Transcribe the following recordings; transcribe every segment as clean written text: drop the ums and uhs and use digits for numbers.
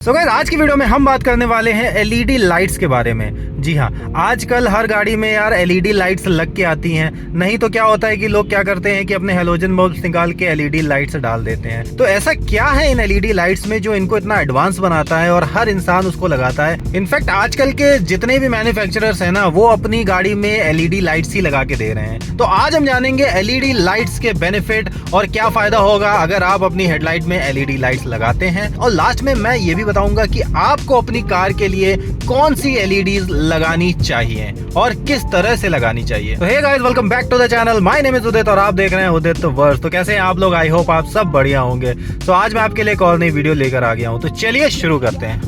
So guys आज की video में हम बात करने वाले हैं एलईडी लाइट्स के बारे में। जी हाँ, आजकल हर गाड़ी में यार एलईडी लाइट्स लग के आती हैं। नहीं तो क्या होता है कि लोग क्या करते हैं कि अपने हेलोजन बल्ब्स निकाल के एलईडी लाइट्स डाल देते हैं। तो ऐसा क्या है इन एलईडी लाइट्स में जो इनको इतना एडवांस बनाता है और हर इंसान उसको लगाता है। इनफैक्ट आजकल के जितने भी मैन्युफैक्चरर्स हैं ना, वो अपनी गाड़ी में एलईडी लाइट्स ही लगा के दे रहे हैं। तो आज हम जानेंगे एलईडी लाइट्स के बेनिफिट और क्या फायदा होगा अगर आप अपनी हेडलाइट में एलईडी लाइट्स लगाते हैं। और लास्ट में मैं ये भी बताऊंगा कि आपको अपनी कार के लिए कौन सी एलईडीज लगानी चाहिए और किस तरह से लगानी चाहिए। तो hey guys, welcome back to the channel. My name is Udit और आप देख रहे हैं उदित वर्स। तो कैसे हैं आप लोग? आई होप आप सब बढ़िया होंगे। तो आज मैं आपके लिए एक और नई वीडियो लेकर आ गया हूं। तो चलिए शुरू करते हैं।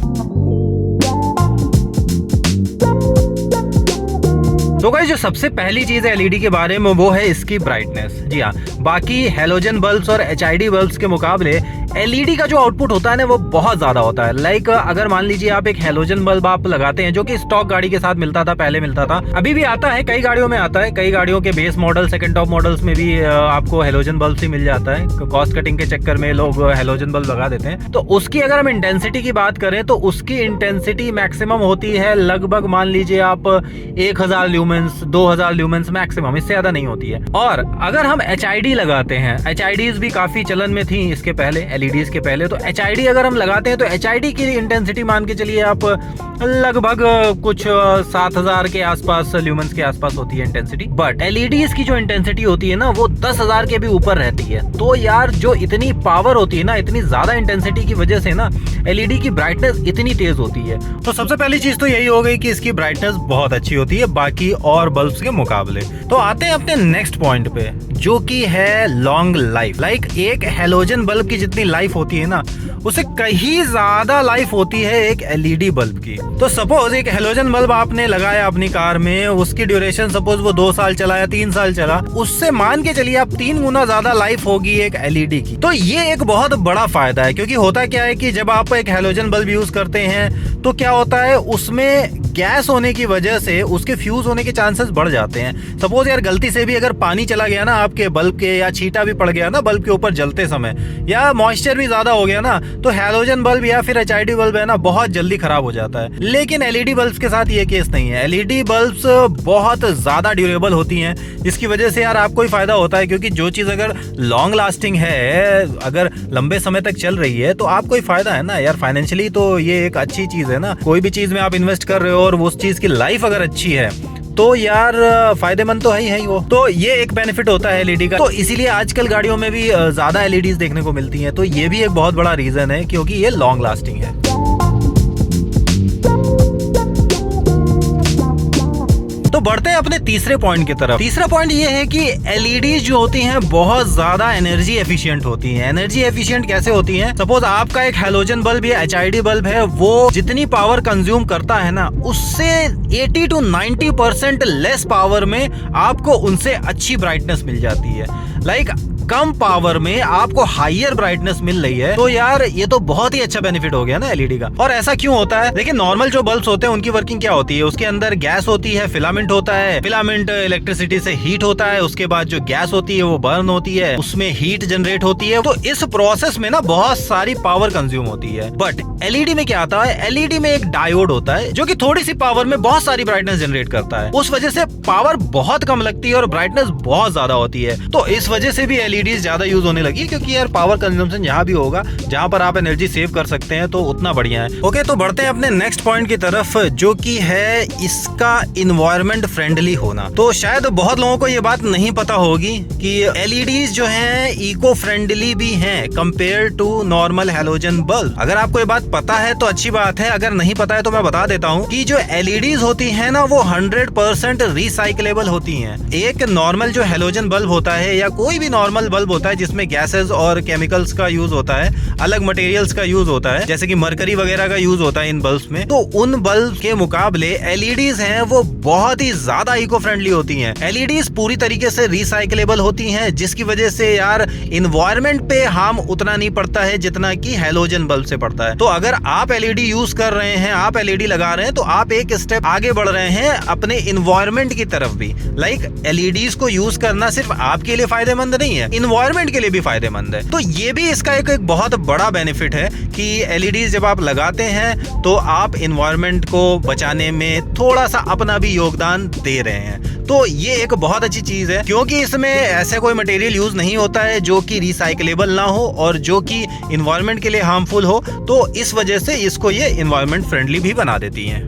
तो गाइस, जो सबसे पहली चीज है एलईडी के बारे में वो है इसकी ब्राइटनेस। जी हाँ, बाकी हेलोजन बल्ब्स और एचआईडी बल्ब्स के मुकाबले एलईडी का जो आउटपुट होता है ना, वो बहुत ज्यादा होता है। लाइक अगर मान लीजिए आप एक हेलोजन बल्ब आप लगाते हैं, जो कि स्टॉक गाड़ी के साथ मिलता था, पहले मिलता था, अभी भी आता है, कई गाड़ियों में आता है। कई गाड़ियों के base model, second top models में भी आपको हेलोजन बल्ब ही मिल जाता है। कॉस्ट कटिंग के चक्कर में लोग हेलोजन बल्ब लगा देते हैं। तो उसकी अगर हम इंटेंसिटी की बात करें तो उसकी इंटेंसिटी मैक्सिमम होती है लगभग मान लीजिए आप 1000 ल्यूमेंस, 2000 ल्यूमेंस मैक्सिमम, इससे ज्यादा नहीं होती है। और अगर हम एचआईडी लगाते हैं, एचआईडीज भी काफी चलन में थी इसके पहले, एलईडीज के पहले। तो एचआईडी अगर हम लगाते हैं तो एचआईडी की इंटेंसिटी मान के चलिए आप लगभग कुछ 7000 के आसपास, ल्यूमेंस के आसपास होती है इंटेंसिटी। बट एलईडीज की जो इंटेंसिटी होती है ना, वो 10,000 के भी ऊपर रहती है। तो यार जो इतनी पावर होती है ना, इतनी ज्यादा इंटेंसिटी की वजह से ना एलईडी की ब्राइटनेस इतनी तेज होती है। तो सबसे पहली चीज तो यही हो गई कि इसकी ब्राइटनेस बहुत अच्छी होती है बाकी और बल्ब्स के मुकाबले। तो आते हैं अपने नेक्स्ट पॉइंट पे, जो कि है लॉन्ग लाइफ। लाइक एक हेलोजन बल्ब की जितनी लाइफ होती है ना, उससे कहीं ज्यादा लाइफ होती है एक एलईडी बल्ब की। तो सपोज एक हेलोजन बल्ब आपने लगाया अपनी कार में, उसकी ड्यूरेशन सपोज वो 2 साल चला या 3 साल चला, उससे मान के चलिए आप 3 गुना ज्यादा लाइफ होगी एक एलईडी की। तो ये एक बहुत बड़ा फायदा है, क्योंकि होता क्या है कि जब आप एक हेलोजन बल्ब यूज करते हैं तो क्या होता है, उसमें गैस होने की वजह से उसके फ्यूज होने के चांसेस बढ़ जाते हैं। सपोज यार गलती से भी अगर पानी चला गया ना आपके बल्ब के, या छींटा भी पड़ गया ना बल्ब के ऊपर जलते समय, या मॉइस्चर भी ज्यादा हो गया ना, तो हेलोजन बल्ब या फिर एचआईडी बल्ब है ना, बहुत जल्दी खराब हो जाता है। लेकिन एलईडी बल्ब्स के साथ ये केस नहीं है। एलईडी बल्ब्स बहुत ज्यादा ड्यूरेबल होती हैं, जिसकी वजह से यार आपको ही फायदा होता है, क्योंकि जो चीज अगर लॉन्ग लास्टिंग है, अगर लंबे समय तक चल रही है, तो आपको ही फायदा है ना यार। फाइनेंशियली तो ये एक अच्छी चीज है ना। कोई भी चीज में आप इन्वेस्ट कर रहे हो और उस चीज की लाइफ अगर अच्छी है तो यार फायदेमंद तो है ही वो। तो ये एक बेनिफिट होता है एलईडी का। तो इसीलिए आजकल गाड़ियों में भी ज्यादा एलईडीज देखने को मिलती हैं। तो ये भी एक बहुत बड़ा रीजन है, क्योंकि ये लॉन्ग लास्टिंग है। तो बढ़ते हैं अपने तीसरे पॉइंट की तरफ। तीसरा पॉइंट ये है कि एलईडी जो होती हैं बहुत ज्यादा एनर्जी एफिशिएंट होती हैं। एनर्जी एफिशिएंट कैसे होती हैं? सपोज आपका एक हेलोजन बल्ब या एचआईडी बल्ब है, वो जितनी पावर कंज्यूम करता है ना, उससे 80 to 90% लेस पावर में आपको उनसे अच्छी ब्राइटनेस मिल जाती है। लाइक कम पावर में आपको हायर ब्राइटनेस मिल रही है। तो यार ये तो बहुत ही अच्छा बेनिफिट हो गया ना एलईडी का। और ऐसा क्यों होता है? देखिए, नॉर्मल जो बल्ब्स होते हैं उनकी वर्किंग क्या होती है? उसके अंदर गैस होती है, फिलामेंट होता है, फिलामेंट इलेक्ट्रिसिटी से हीट होता है, उसके बाद जो गैस होती है वो बर्न होती है, उसमें हीट जनरेट होती है। तो इस प्रोसेस में ना बहुत सारी पावर कंज्यूम होती है। बट एलईडी में क्या आता है? एलईडी में एक डायोड होता है जो कि थोड़ी सी पावर में बहुत सारी ब्राइटनेस जनरेट करता है। उस वजह से पावर बहुत कम लगती है और ब्राइटनेस बहुत ज्यादा होती है। तो इस वजह से भी एलईडी ज्यादा यूज होने लगी, क्योंकि यार पावर कंजम्पशन जहां भी होगा, जहां पर आप एनर्जी सेव कर सकते हैं, तो उतना बढ़िया है। ओके, तो बढ़ते हैं अपने नेक्स्ट पॉइंट की तरफ, जो कि है इसका इन्वायरमेंट फ्रेंडली होना। तो शायद बहुत लोगों को ये बात नहीं पता होगी कि एलईडीज जो हैं इको फ्रेंडली भी हैं compare to normal halogen bulb. अगर आपको ये बात पता है तो अच्छी बात है, अगर नहीं पता है तो मैं बता देता हूँ कि जो एलईडीज होती है ना, वो 100% रिसाइक्लेबल होती है। एक नॉर्मल जो हेलोजन बल्ब होता है या कोई भी नॉर्मल बल्ब होता है जिसमें गैसेस और केमिकल्स का यूज होता है, अलग मटेरियल्स का यूज होता है, जैसे कि मरकरी वगैरह का यूज होता है इन बल्ब्स में, तो उन बल्ब के मुकाबले एलईडीज हैं वो बहुत ही ज्यादा इको फ्रेंडली होती हैं। एलईडीज पूरी तरीके से रिसाइक्लेबल होती हैं, जिसकी वजह से यार इन्वायरमेंट पे हार्म उतना नहीं पड़ता है जितना कि हेलोजन बल्ब से पड़ता है। तो अगर आप एलईडी यूज कर रहे हैं, आप एलईडी लगा रहे हैं, तो आप एक स्टेप आगे बढ़ रहे हैं अपने इन्वायरमेंट की तरफ भी। लाइक एलईडीज को यूज करना सिर्फ आपके लिए फायदेमंद नहीं है, इन्वायरमेंट के लिए भी फायदेमंद है। तो ये भी इसका एक बहुत बड़ा बेनिफिट है कि एलईडीज जब आप लगाते हैं तो आप इन्वायरमेंट को बचाने में थोड़ा सा अपना भी योगदान दे रहे हैं। तो ये एक बहुत अच्छी चीज है, क्योंकि इसमें ऐसे कोई मटेरियल यूज नहीं होता है जो कि रिसाइकलेबल ना हो और जो कि इन्वायरमेंट के लिए हार्मफुल हो। तो इस वजह से इसको ये इन्वायरमेंट फ्रेंडली भी बना देती हैं।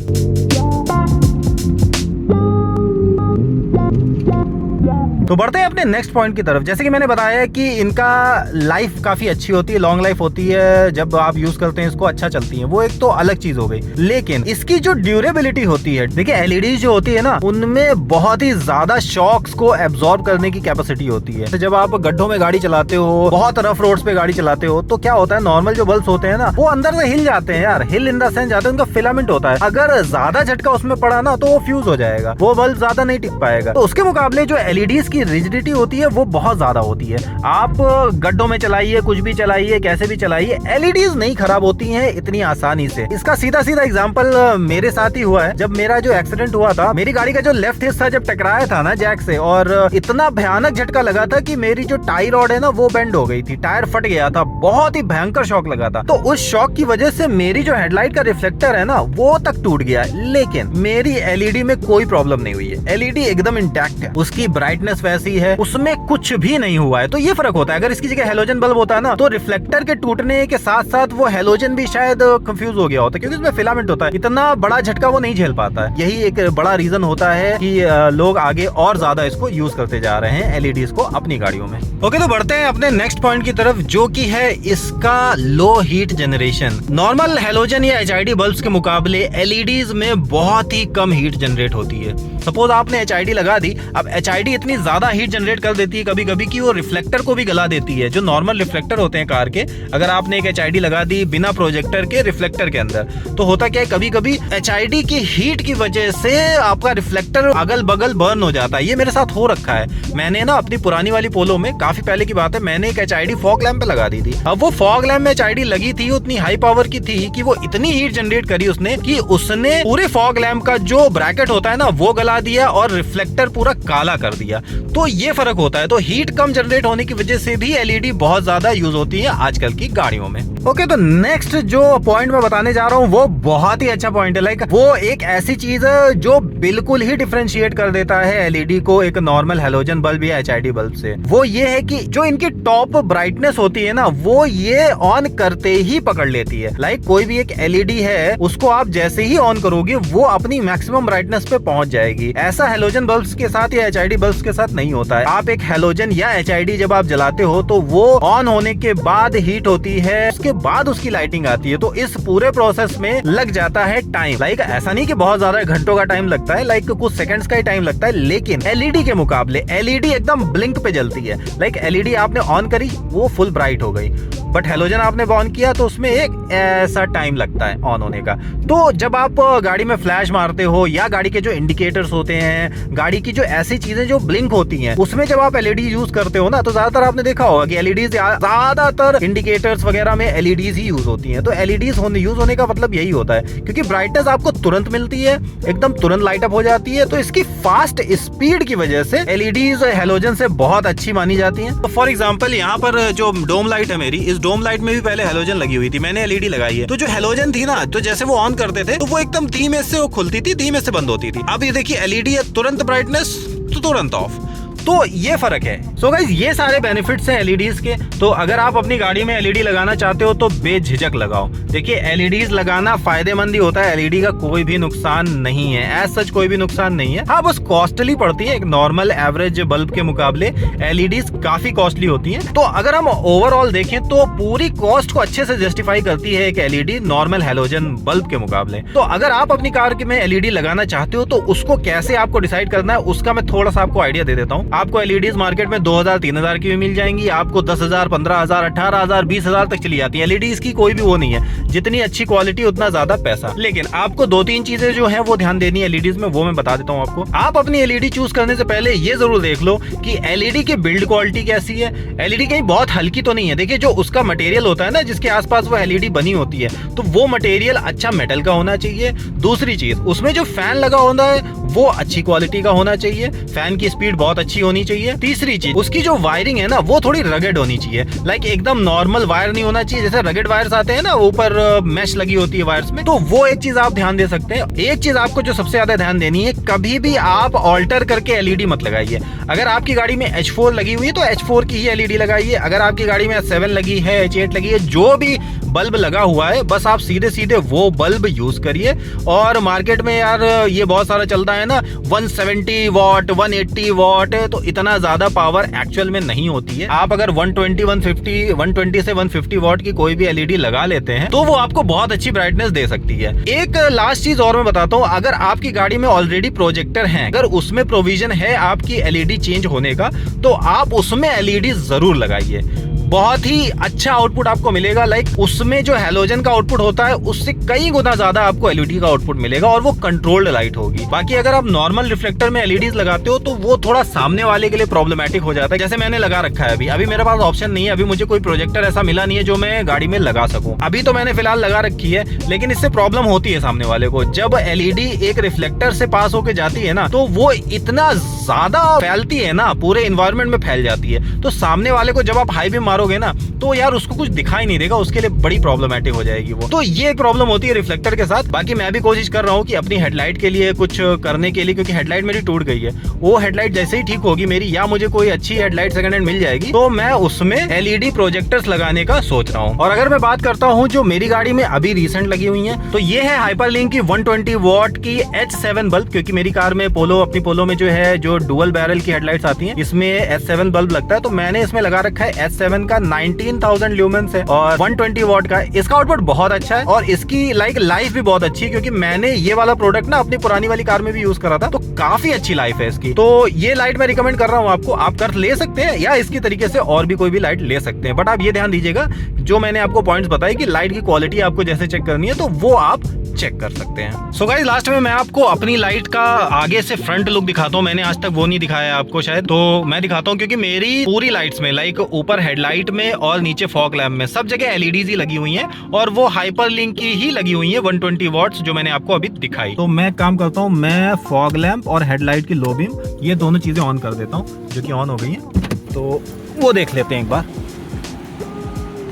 तो बढ़ते हैं अपने नेक्स्ट पॉइंट की तरफ। जैसे कि मैंने बताया कि इनका लाइफ काफी अच्छी होती है, लॉन्ग लाइफ होती है, जब आप यूज करते हैं इसको अच्छा चलती है, वो एक तो अलग चीज हो गई। लेकिन इसकी जो ड्यूरेबिलिटी होती है, देखिए एलईडी जो होती है ना, उनमें बहुत ही ज्यादा शॉक्स को एब्जॉर्ब करने की कैपेसिटी होती है। जब आप गड्ढों में गाड़ी चलाते हो, बहुत रफ रोड्स पे गाड़ी चलाते हो, तो क्या होता है, नॉर्मल जो बल्ब होते हैं ना, वो अंदर से हिल जाते हैं यार, हिल इन द सेंस जाते हैं, उनका फिलामेंट होता है। अगर ज्यादा झटका उसमें पड़ा ना तो वो फ्यूज हो जाएगा, वो बल्ब ज्यादा नहीं टिक पाएगा। तो उसके मुकाबले जो एलईडीज की रिजिडिटी होती है वो बहुत ज्यादा होती है। आप गड्ढों में चलाइए, कुछ भी चलाइए, कैसे भी चलाइए, एलईडीज नहीं खराब होती हैं इतनी आसानी से। इसका सीधा सीधा एग्जांपल मेरे साथ ही हुआ है। जब मेरा जो एक्सीडेंट हुआ था, मेरी गाड़ी का जो लेफ्ट हिस्सा जब टकराया था ना जैक से, और इतना भयानक झटका लगा था कि मेरी जो टाई रॉड है ना वो बेंड हो गई थी, टायर फट गया था, बहुत ही भयंकर शॉक लगा था। तो उस शॉक की वजह से मेरी जो हेडलाइट का रिफ्लेक्टर है ना वो तक टूट गया, लेकिन मेरी एलईडी में कोई प्रॉब्लम नहीं हुई है। एलईडी एकदम इंटैक्ट है, उसकी ब्राइटनेस वैसी है, उसमें कुछ भी नहीं हुआ है। तो ये फर्क होता है। अगर इसकी जगह हेलोजन बल्ब होता है ना, तो रिफ्लेक्टर के टूटने के साथ साथ वो हेलोजन भी शायद कंफ्यूज हो गया होता, क्योंकि इसमें फिलामेंट होता है, इतना बड़ा झटका वो नहीं झेल पाता है। यही एक बड़ा रीजन होता है कि लोग आगे और ज्यादा इसको यूज करते जा रहे हैं, एलईडीज को अपनी गाड़ियों में। ओके, तो बढ़ते हैं अपने नेक्स्ट पॉइंट की तरफ, जो कि है इसका low heat generation. Normal halogen या एचआईडी बल्ब्स के मुकाबले एलईडीज में बहुत ही कम हीट जनरेट होती है। सपोज आपने एचआईडी लगा दी, अब एचआईडी इतनी ज्यादा हीट जनरेट कर देती है कभी कभी कि वो रिफ्लेक्टर को भी गला देती है। जो नॉर्मल रिफ्लेक्टर होते हैं कार के, अगर आपने एक एचआईडी लगा दी बिना प्रोजेक्टर के रिफ्लेक्टर के अंदर, तो होता क्या है, कभी कभी एचआईडी की हीट की वजह से आपका रिफ्लेक्टर अगल बगल बर्न हो जाता है। ये मेरे साथ हो रखा है। मैंने ना अपनी पुरानी वाली पोलो में, काफी पहले की बात है, मैंने एक एचआईडी फॉग लैंप पे लगा दी थी। अब वो फॉग लैंप में एचआईडी लगी थी, उतनी हाई पावर की थी कि वो इतनी हीट जनरेट करी उसने कि उसने पूरे फॉग लैंप का जो ब्रैकेट होता है ना वो गला दिया और रिफ्लेक्टर पूरा काला कर दिया। तो ये फर्क होता है। तो हीट कम जनरेट होने की वजह से भी एलईडी बहुत ज्यादा यूज होती है आजकल की गाड़ियों में। ओके, तो नेक्स्ट जो पॉइंट मैं बताने जा रहा हूँ वो बहुत ही अच्छा पॉइंट है। लाइक वो एक ऐसी चीज है जो बिल्कुल ही डिफरेंशिएट कर देता है एलईडी को एक नॉर्मल हेलोजन बल्ब या एचआईडी बल्ब से। वो ये है कि जो इनकी टॉप ब्राइटनेस होती है ना, वो ये ऑन करते ही पकड़ लेती है। लाइक कोई भी एक एलईडी है, उसको आप जैसे ही ऑन करोगे वो अपनी मैक्सिमम ब्राइटनेस पे पहुंच जाएगी। ऐसा हेलोजन बल्ब्स के साथ या एचआईडी बल्ब्स के साथ नहीं होता है। आप एक हेलोजन या एचआईडी जब आप जलाते हो तो वो ऑन होने के बाद हीट होती है, उसके बाद उसकी लाइटिंग आती है। तो इस पूरे प्रोसेस में लग जाता है टाइम। लाइक ऐसा नहीं कि बहुत ज्यादा घंटों का टाइम लगता है, लाइक कुछ सेकंड्स का ही टाइम लगता है। लेकिन एलईडी के मुकाबले एलईडी एकदम ब्लिंक पे जलती है। लाइक एलईडी आपने ऑन करी, वो फुल ब्राइट हो गई, बट हेलोजन आपने ऑन किया तो उसमें एक ऐसा टाइम लगता है ऑन होने का। तो जब आप गाड़ी में फ्लैश मारते हो या गाड़ी के जो इंडिकेटर्स होते हैं, गाड़ी की जो ऐसी चीजें जो ब्लिंक होती हैं, उसमें जब आप एलईडी यूज करते हो ना, तो ज्यादातर आपने देखा होगा कि एलईडी ज्यादातर इंडिकेटर्स वगैरह में एलईडीज ही यूज होती हैं। तो एलईडीज यूज होने का मतलब यही होता है, क्योंकि ब्राइटनेस आपको तुरंत मिलती है, एकदम तुरंत लाइट अप हो जाती है। तो इसकी फास्ट स्पीड की वजह से एलईडीज हेलोजन से बहुत अच्छी मानी जाती हैं। तो फॉर एग्जांपल यहाँ पर जो डोम लाइट है मेरी, इस डोम लाइट में भी पहले हेलोजन लगी हुई थी, मैंने एलईडी लगाई है। तो जो हेलोजन थी ना, तो जैसे वो ऑन करते थे तो वो एकदम धीमे से वो खुलती थी, धीमे से बंद होती थी। अब ये देखिए एलईडी है, तुरंत ब्राइटनेस तो तुरंत ऑफ। तो ये फर्क है। सो गाइस, ये सारे बेनिफिट्स हैं एलईडीज के। तो अगर आप अपनी गाड़ी में एलईडी लगाना चाहते हो तो बेझिझक लगाओ। देखिए एलईडीज लगाना फायदेमंद ही होता है, एलईडी का कोई भी नुकसान नहीं है, एज सच कोई भी नुकसान नहीं है। हाँ, बस कॉस्टली पड़ती है, एक नॉर्मल एवरेज बल्ब के मुकाबले एलईडीज काफी कॉस्टली होती है। तो अगर हम ओवरऑल देखें तो पूरी कॉस्ट को अच्छे से जस्टिफाई करती है एक एलईडी नॉर्मल हेलोजन बल्ब के मुकाबले। तो अगर आप अपनी कार में एलईडी लगाना चाहते हो तो उसको कैसे आपको डिसाइड करना है, उसका मैं थोड़ा सा आपको आइडिया दे देता हूँ। आपको एलईडीज मार्केट में दो 2000 3000 की भी मिल जाएंगी, आपको 10,000 15,000 18,000 20,000 तक चली जाती है। एलईडी इसकी कोई भी वो नहीं है, जितनी अच्छी क्वालिटी उतना ज्यादा पैसा। लेकिन आपको 2-3 चीजें जो है वो ध्यान देनी है एलईडीज में, वो मैं बता देता हूँ आपको। आप अपनी एलईडी चूज करने से पहले ये जरूर देख लो कि एलईडी की बिल्ड क्वालिटी कैसी है। एलईडी कहीं बहुत हल्की तो नहीं है। देखिए जो उसका मटेरियल होता है ना, जिसके आसपास वो एलईडी बनी होती है, तो वो मटेरियल अच्छा मेटल का होना चाहिए। दूसरी चीज, उसमें जो फैन लगा होता है वो अच्छी क्वालिटी का होना चाहिए, फैन की स्पीड बहुत अच्छी होनी चाहिए। तीसरी चीज, उसकी जो वायरिंग है ना वो थोड़ी रगेड होनी चाहिए। लाइक एकदम नॉर्मल वायर नहीं होना चाहिए, जैसे रगेड वायर्स आते हैं ना ऊपर मैश लगी होती है वायर्स में, तो वो एक चीज आप ध्यान दे सकते हैं। एक चीज आपको जो सबसे ज्यादा ध्यान देनी है, कभी भी आप ऑल्टर करके एलईडी मत लगाइए। अगर आपकी गाड़ी में H4 लगी हुई है तो H4 की ही एलईडी लगाइए। अगर आपकी गाड़ी में H7 लगी है, H8 लगी है, जो भी बल्ब लगा हुआ है बस आप सीधे सीधे वो बल्ब यूज करिए। और मार्केट में यार ये बहुत सारा चलता है ना, 170 वॉट 180 वॉट, तो इतना ज्यादा पावर एक्चुअल में नहीं होती है। आप अगर 120 से 150 वॉट की कोई भी एलईडी लगा लेते हैं तो वो आपको बहुत अच्छी ब्राइटनेस दे सकती है। एक लास्ट चीज और मैं बताता हूँ, अगर आपकी गाड़ी में ऑलरेडी प्रोजेक्टर है, अगर उसमें प्रोविजन है आपकी एलईडी चेंज होने का, तो आप उसमें एलईडी जरूर लगाइए। बहुत ही अच्छा आउटपुट आपको मिलेगा। लाइक उसमें जो हैलोजन का आउटपुट होता है उससे कई गुना ज्यादा आपको एलईडी का आउटपुट मिलेगा, और वो कंट्रोल्ड लाइट होगी। बाकी अगर आप नॉर्मल रिफ्लेक्टर में एलईडीज लगाते हो तो वो थोड़ा सामने वाले के लिए प्रॉब्लमेटिक हो जाता है। जैसे मैंने लगा रखा है, अभी मेरे पास ऑप्शन नहीं है, अभी मुझे कोई प्रोजेक्टर ऐसा मिला नहीं है जो मैं गाड़ी में लगा सकूं। अभी तो मैंने फिलहाल लगा रखी है, लेकिन इससे प्रॉब्लम होती है सामने वाले को। जब एलईडी एक रिफ्लेक्टर से पास होके जाती है ना, तो वो इतना ज्यादा फैलती है ना, पूरे इन्वायरमेंट में फैल जाती है। तो सामने वाले को जब आप हाई बीम मारोगे ना, तो यार उसको कुछ दिखाई नहीं देगा, उसके लिए बड़ी प्रॉब्लमेटिक हो जाएगी वो। तो ये एक प्रॉब्लम होती है रिफ्लेक्टर के साथ। बाकी मैं भी कोशिश कर रहा हूँ कि अपनी हेडलाइट के लिए कुछ करने के लिए, क्योंकि हेडलाइट मेरी टूट गई है, वो हेडलाइट जैसे ही ठीक होगी मेरी, या मुझे कोई अच्छी हेडलाइट सेकंड हैंड मिल जाएगी, तो मैं उसमें एलईडी प्रोजेक्टर्स लगाने का सोच रहा हूँ। और अगर मैं बात करता हूँ जो मेरी गाड़ी में अभी रिसेंट लगी हुई है, तो ये है हाइपरलिंक की 120 वॉट की H7 बल्ब। क्योंकि मेरी कार में अपनी पोलो में जो है जो डुअल बैरल की हेडलाइट्स आती हैं, इसमें H7 बल्ब लगता है, तो मैंने इसमें लगा रखा है H7 का 19,000 ल्यूमेंस है और 120 वॉट का। इसका आउटपुट बहुत अच्छा है और इसकी लाइफ भी बहुत अच्छी है, क्योंकि मैंने ये वाला प्रोडक्ट ना अपनी पुरानी वाली कार में भी यूज करा था, तो काफी अच्छी लाइफ है इसकी। तो ये लाइट मैं रिकमेंड कर रहा हूँ आपको, आप कर ले सकते हैं, या इसकी तरीके से और भी कोई भी लाइट ले सकते हैं। बट आप ये ध्यान दीजिएगा, जो मैंने आपको पॉइंट्स बताए कि लाइट की क्वालिटी आपको जैसे चेक करनी है, तो वो आप चेक कर सकते हैं। सो गाइस, लास्ट में मैं आपको अपनी लाइट का आगे से फ्रंट लुक दिखाता हूँ। मैंने आज तक वो नहीं दिखाया आपको शायद, तो मैं दिखाता हूँ। क्योंकि मेरी पूरी लाइट्स में, लाइक ऊपर हेडलाइट में और नीचे फॉग लैम्प में, सब जगह एलईडीज ही लगी हुई हैं, और वो हाइपरलिंक की ही लगी हुई है 120 वॉट्स, जो मैंने आपको अभी दिखाई। तो मैं काम करता हूँ, मैं फॉग लैम्प और हेडलाइट की लो बीम, ये दोनों चीजें ऑन कर देता हूँ, जो कि ऑन हो गई हैं। तो वो देख लेते हैं एक बार।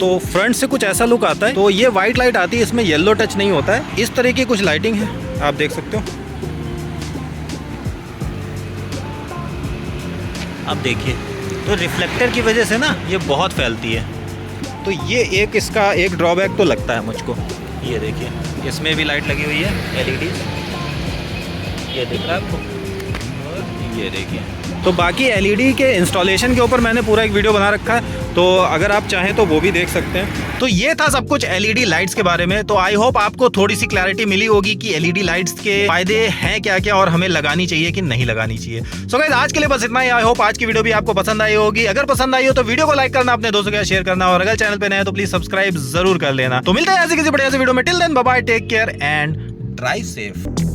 तो फ्रंट से कुछ ऐसा लुक आता है। तो ये वाइट लाइट आती है, इसमें येलो टच नहीं होता है। इस तरह की कुछ लाइटिंग है, आप देख सकते हो। अब देखिए, तो रिफ्लेक्टर की वजह से ना ये बहुत फैलती है। तो ये इसका एक ड्रॉबैक तो लगता है मुझको। ये देखिए, इसमें भी लाइट लगी हुई है एलईडी, ये दिख रहा है आपको, और ये देखिए। तो बाकी एलईडी के इंस्टॉलेशन के ऊपर मैंने पूरा एक वीडियो बना रखा है, तो अगर आप चाहें तो वो भी देख सकते हैं। तो ये था सब कुछ एलईडी लाइट्स के बारे में। तो आई होप आपको थोड़ी सी क्लैरिटी मिली होगी कि एलईडी लाइट्स के फायदे हैं क्या क्या, और हमें लगानी चाहिए कि नहीं लगानी चाहिए। सो गाइस, आज के लिए बस इतना ही। आई होप आज की वीडियो भी आपको पसंद आई होगी। अगर पसंद आई हो तो वीडियो को लाइक करना, अपने दोस्तों के साथ शेयर करना, और अगर चैनल पे नए हैं तो प्लीज सब्सक्राइब जरूर कर लेना। तो मिलते हैं ऐसे किसी बढ़िया से वीडियो में। Till then bye bye, take care and drive safe.